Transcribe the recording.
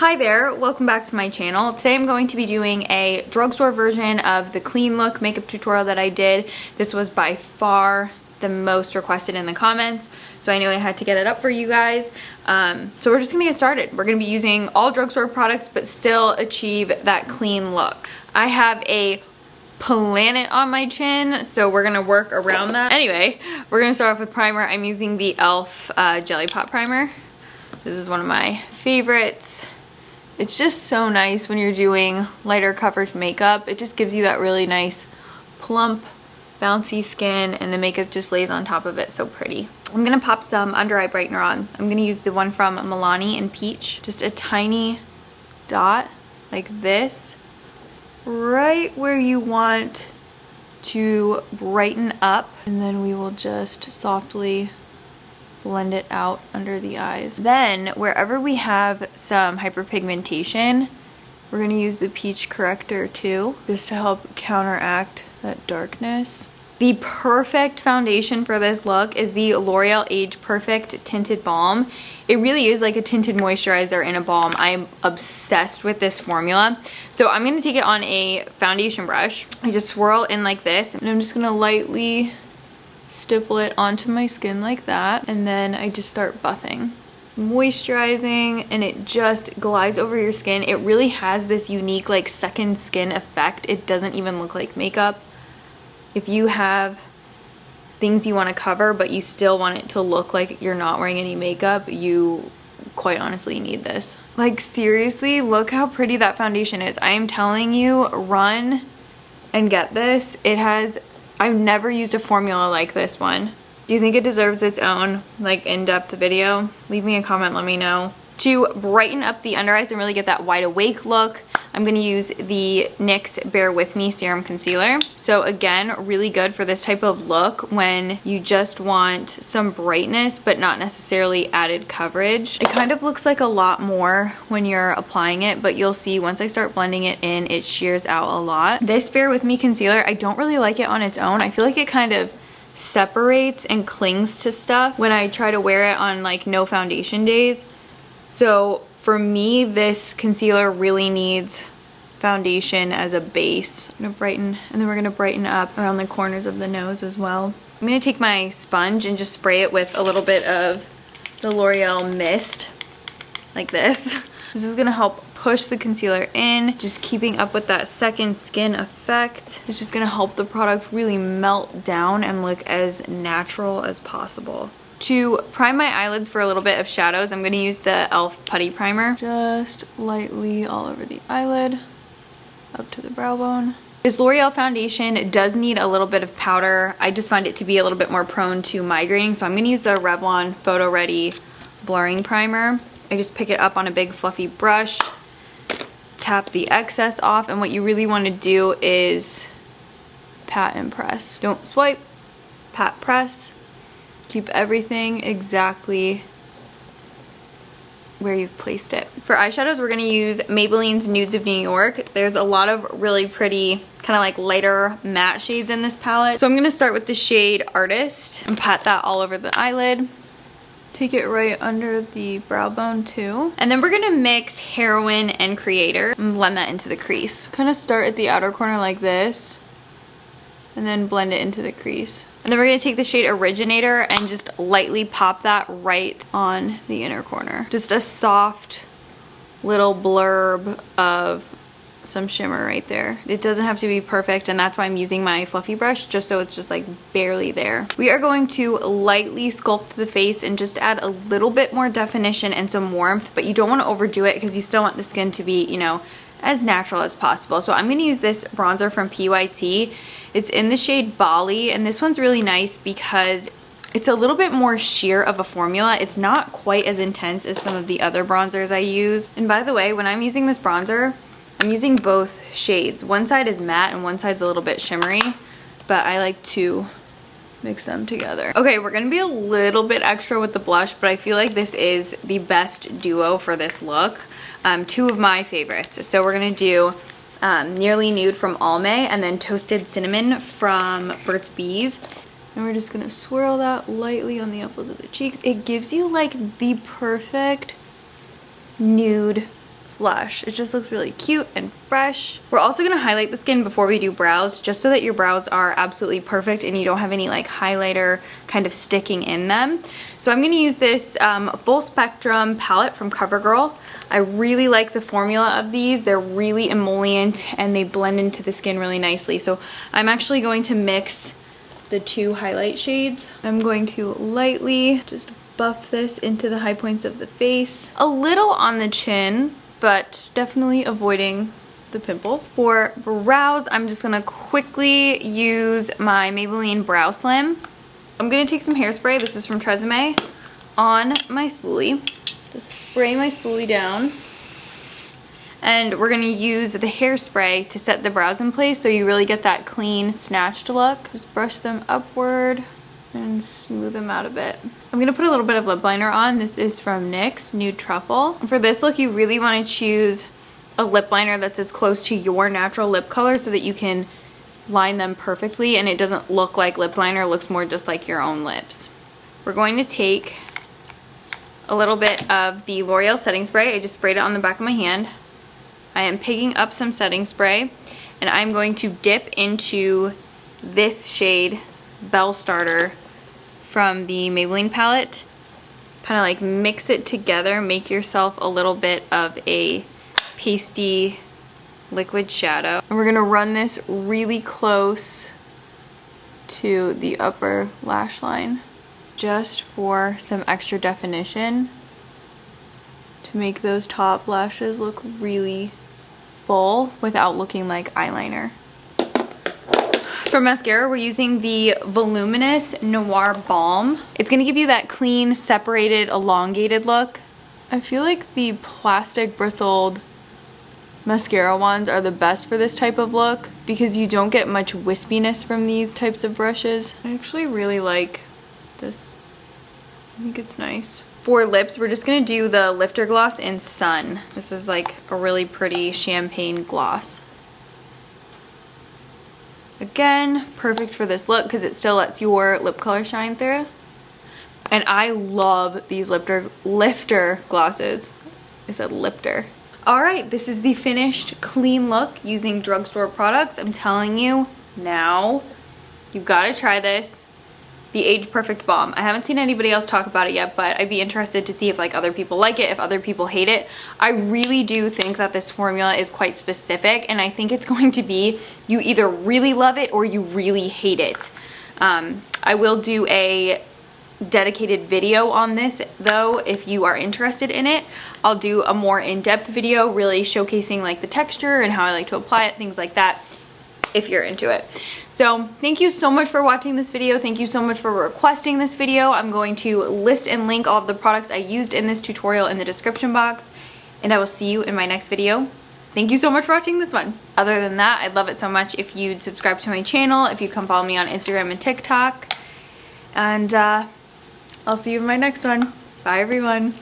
Hi there, welcome back to my channel. Today I'm going to be doing a drugstore version of the clean look makeup tutorial that I did. This was by far the most requested in the comments, so I knew I had to get it up for you guys. So we're just gonna get started. We're gonna be using all drugstore products but still achieve that clean look. I have a planet on my chin, so we're gonna work around that. Anyway, we're gonna start off with primer. I'm using the e.l.f. Jelly Pop Primer. This is one of my favorites. It's just so nice when you're doing lighter coverage makeup. It just gives you that really nice plump, bouncy skin, and the makeup just lays on top of it so pretty. I'm gonna pop some under eye brightener on. I'm gonna use the one from Milani in Peach. Just a tiny dot like this, right where you want to brighten up, and then we will just softly blend it out under the eyes. Then wherever we have some hyperpigmentation, we're going to use the peach corrector too, just to help counteract that darkness. The perfect foundation for this look is the L'Oreal Age Perfect Tinted Balm. It really is like a tinted moisturizer in a balm. I'm obsessed with this formula. So I'm going to take it on a foundation brush. I just swirl in like this, and I'm just going to lightly stipple it onto my skin like that, and then I just start buffing, moisturizing, and it just glides over your skin. It really has this unique like second skin effect. It doesn't even look like makeup. If you have things you want to cover but you still want it to look like you're not wearing any makeup, you quite honestly need this. Like seriously, look how pretty that foundation is. I am telling you, run and get this. I've never used a formula like this one. Do you think it deserves its own like in-depth video? Leave me a comment, let me know. To brighten up the under eyes and really get that wide awake look, I'm gonna use the NYX Bear With Me Serum Concealer. So again, really good for this type of look when you just want some brightness but not necessarily added coverage. It kind of looks like a lot more when you're applying it, but you'll see once I start blending it in, it shears out a lot. This Bear With Me concealer, I don't really like it on its own. I feel like it kind of separates and clings to stuff when I try to wear it on like no foundation days. So for me, this concealer really needs foundation as a base. I'm gonna brighten, and then we're gonna brighten up around the corners of the nose as well. I'm gonna take my sponge and just spray it with a little bit of the L'Oreal Mist, like this. This is gonna help push the concealer in, just keeping up with that second skin effect. It's just gonna help the product really melt down and look as natural as possible. To prime my eyelids for a little bit of shadows, I'm going to use the e.l.f. Putty Primer. Just lightly all over the eyelid, up to the brow bone. This L'Oreal foundation does need a little bit of powder. I just find it to be a little bit more prone to migraining, so I'm going to use the Revlon Photo Ready Blurring Primer. I just pick it up on a big fluffy brush, tap the excess off, and what you really want to do is pat and press. Don't swipe, pat, press. Keep everything exactly where you've placed it. For eyeshadows, we're gonna use Maybelline's Nudes of New York. There's a lot of really pretty, kind of like lighter matte shades in this palette. So I'm gonna start with the shade Artist and pat that all over the eyelid. Take it right under the brow bone too. And then we're gonna mix Heroine and Creator and blend that into the crease. Kind of start at the outer corner like this, and then blend it into the crease. And then we're going to take the shade Originator and just lightly pop that right on the inner corner. Just a soft little blurb of some shimmer right there. It doesn't have to be perfect, and that's why I'm using my fluffy brush, just so it's just like barely there. We are going to lightly sculpt the face and just add a little bit more definition and some warmth, but you don't want to overdo it because you still want the skin to be, you know, as natural as possible. So I'm going to use this bronzer from PYT. It's in the shade Bali, and this one's really nice because it's a little bit more sheer of a formula. It's not quite as intense as some of the other bronzers I use. And by the way, when I'm using this bronzer, I'm using both shades. One side is matte and one side's a little bit shimmery, but I like to mix them together. Okay, we're gonna be a little bit extra with the blush, but I feel like this is the best duo for this look. Two of my favorites. So we're gonna do Nearly Nude from Almay and then Toasted Cinnamon from Burt's Bees. And we're just gonna swirl that lightly on the apples of the cheeks. It gives you like the perfect nude blush. It just looks really cute and fresh. We're also gonna highlight the skin before we do brows, just so that your brows are absolutely perfect and you don't have any like highlighter kind of sticking in them. So I'm gonna use this full spectrum palette from CoverGirl. I really like the formula of these. They're really emollient and they blend into the skin really nicely. So I'm actually going to mix the two highlight shades. I'm going to lightly just buff this into the high points of the face. A little on the chin, but definitely avoiding the pimple. For brows, I'm just gonna quickly use my Maybelline Brow Slim. I'm gonna take some hairspray, this is from Tresemme, on my spoolie. Just spray my spoolie down. And we're gonna use the hairspray to set the brows in place so you really get that clean, snatched look. Just brush them upward and smooth them out a bit. I'm gonna put a little bit of lip liner on. This is from NYX Nude Truffle. For this look, you really wanna choose a lip liner that's as close to your natural lip color so that you can line them perfectly and it doesn't look like lip liner, it looks more just like your own lips. We're going to take a little bit of the L'Oreal setting spray. I just sprayed it on the back of my hand. I am picking up some setting spray and I'm going to dip into this shade, Bell Starter, from the Maybelline palette. Kind of like mix it together, make yourself a little bit of a pasty liquid shadow. And we're gonna run this really close to the upper lash line just for some extra definition to make those top lashes look really full without looking like eyeliner. For mascara, we're using the Voluminous Noir Balm. It's gonna give you that clean, separated, elongated look. I feel like the plastic bristled mascara wands are the best for this type of look because you don't get much wispiness from these types of brushes. I actually really like this. I think it's nice. For lips, we're just gonna do the Lifter Gloss in Sun. This is like a really pretty champagne gloss. Again, perfect for this look because it still lets your lip color shine through. And I love these lifter glosses. I said lifter. All right, this is the finished clean look using drugstore products. I'm telling you now, you gotta try this. The Age Perfect Balm. I haven't seen anybody else talk about it yet, but I'd be interested to see if like other people like it, if other people hate it. I really do think that this formula is quite specific and I think it's going to be you either really love it or you really hate it. I will do a dedicated video on this though if you are interested in it. I'll do a more in-depth video really showcasing like the texture and how I like to apply it, things like that, if you're into it. So thank you so much for watching this video. Thank you so much for requesting this video. I'm going to list and link all of the products I used in this tutorial in the description box, and I will see you in my next video. Thank you so much for watching this one. Other than that, I'd love it so much if you'd subscribe to my channel, if you come follow me on Instagram and TikTok, and I'll see you in my next one. Bye everyone.